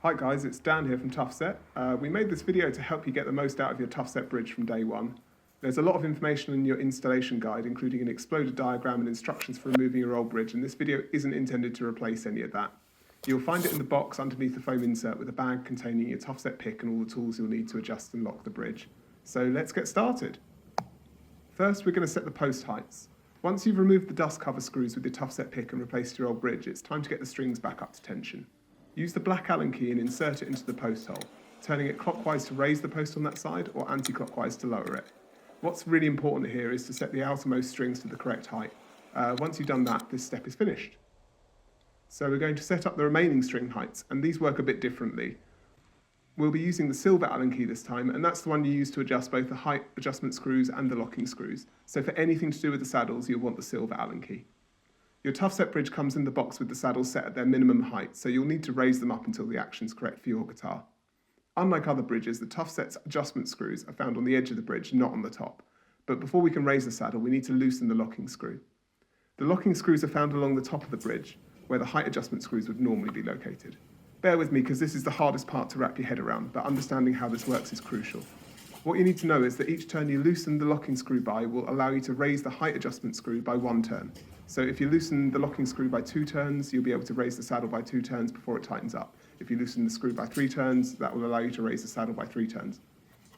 Hi guys, it's Dan here from Tuffset. We made this video to help you get the most out of your Tuffset Bridge from day one. There's a lot of information in your installation guide, including an exploder diagram and instructions for removing your old bridge, and this video isn't intended to replace any of that. You'll find it in the box underneath the foam insert with a bag containing your Tuffset pick and all the tools you'll need to adjust and lock the bridge. So let's get started. First, we're going to set the post heights. Once you've removed the dust cover screws with your Tuffset pick and replaced your old bridge, it's time to get the strings back up to tension. Use the black Allen key and insert it into the post hole, turning it clockwise to raise the post on that side or anti-clockwise to lower it. What's really important here is to set the outermost strings to the correct height. Once you've done that, this step is finished. So we're going to set up the remaining string heights, and these work a bit differently. We'll be using the silver Allen key this time, and that's the one you use to adjust both the height adjustment screws and the locking screws. So for anything to do with the saddles, you'll want the silver Allen key. Your Tuffset Bridge comes in the box with the saddles set at their minimum height, so you'll need to raise them up until the action's correct for your guitar. Unlike other bridges, the Tuffset's adjustment screws are found on the edge of the bridge, not on the top. But before we can raise the saddle, we need to loosen the locking screw. The locking screws are found along the top of the bridge, where the height adjustment screws would normally be located. Bear with me because this is the hardest part to wrap your head around, but understanding how this works is crucial. What you need to know is that each turn you loosen the locking screw by will allow you to raise the height adjustment screw by 1 turn. So if you loosen the locking screw by 2 turns, you'll be able to raise the saddle by 2 turns before it tightens up. If you loosen the screw by 3 turns, that will allow you to raise the saddle by 3 turns.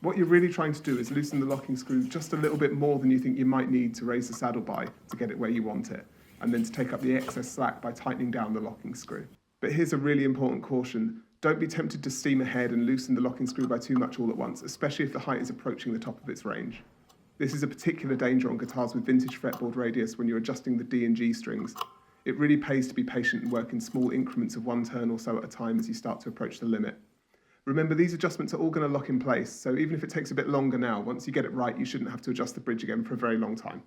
What you're really trying to do is loosen the locking screw just a little bit more than you think you might need to raise the saddle by to get it where you want it, and then to take up the excess slack by tightening down the locking screw. But here's a really important caution. Don't be tempted to steam ahead and loosen the locking screw by too much all at once, especially if the height is approaching the top of its range. This is a particular danger on guitars with vintage fretboard radius when you're adjusting the D and G strings. It really pays to be patient and work in small increments of 1 turn or so at a time as you start to approach the limit. Remember, these adjustments are all going to lock in place, so even if it takes a bit longer now, once you get it right, you shouldn't have to adjust the bridge again for a very long time.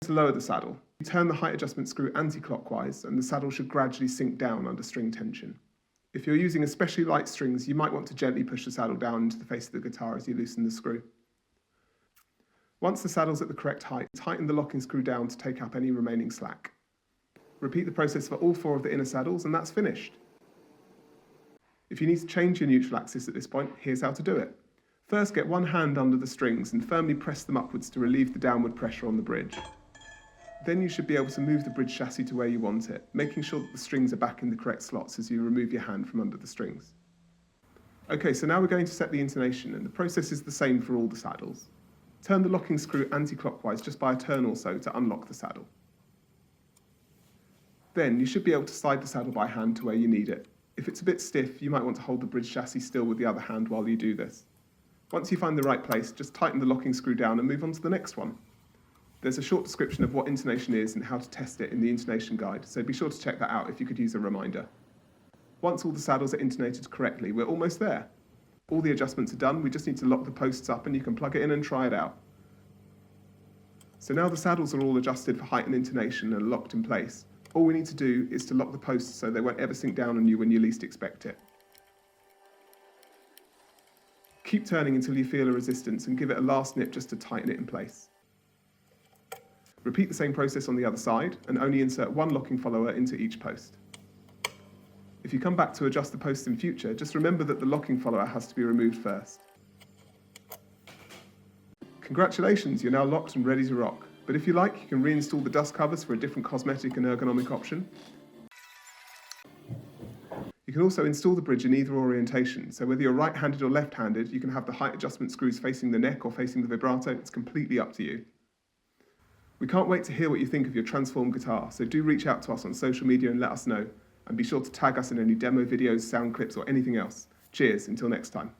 To lower the saddle, you turn the height adjustment screw anti-clockwise and the saddle should gradually sink down under string tension. If you're using especially light strings, you might want to gently push the saddle down into the face of the guitar as you loosen the screw. Once the saddle's at the correct height, tighten the locking screw down to take up any remaining slack. Repeat the process for all 4 of the inner saddles and that's finished. If you need to change your neutral axis at this point, here's how to do it. First, get one hand under the strings and firmly press them upwards to relieve the downward pressure on the bridge. Then you should be able to move the bridge chassis to where you want it, making sure that the strings are back in the correct slots as you remove your hand from under the strings. Okay, so now we're going to set the intonation, and the process is the same for all the saddles. Turn the locking screw anti-clockwise just by a turn or so to unlock the saddle. Then you should be able to slide the saddle by hand to where you need it. If it's a bit stiff, you might want to hold the bridge chassis still with the other hand while you do this. Once you find the right place, just tighten the locking screw down and move on to the next one. There's a short description of what intonation is and how to test it in the intonation guide, so be sure to check that out if you could use a reminder. Once all the saddles are intonated correctly, we're almost there. All the adjustments are done, we just need to lock the posts up and you can plug it in and try it out. So now the saddles are all adjusted for height and intonation and locked in place. All we need to do is to lock the posts so they won't ever sink down on you when you least expect it. Keep turning until you feel a resistance and give it a last nip just to tighten it in place. Repeat the same process on the other side and only insert 1 locking follower into each post. If you come back to adjust the posts in future, just remember that the locking follower has to be removed first. Congratulations, you're now locked and ready to rock. But if you like, you can reinstall the dust covers for a different cosmetic and ergonomic option. You can also install the bridge in either orientation, so whether you're right-handed or left-handed, you can have the height adjustment screws facing the neck or facing the vibrato. It's completely up to you. We can't wait to hear what you think of your transformed guitar, so do reach out to us on social media and let us know. And be sure to tag us in any demo videos, sound clips, or anything else. Cheers, until next time.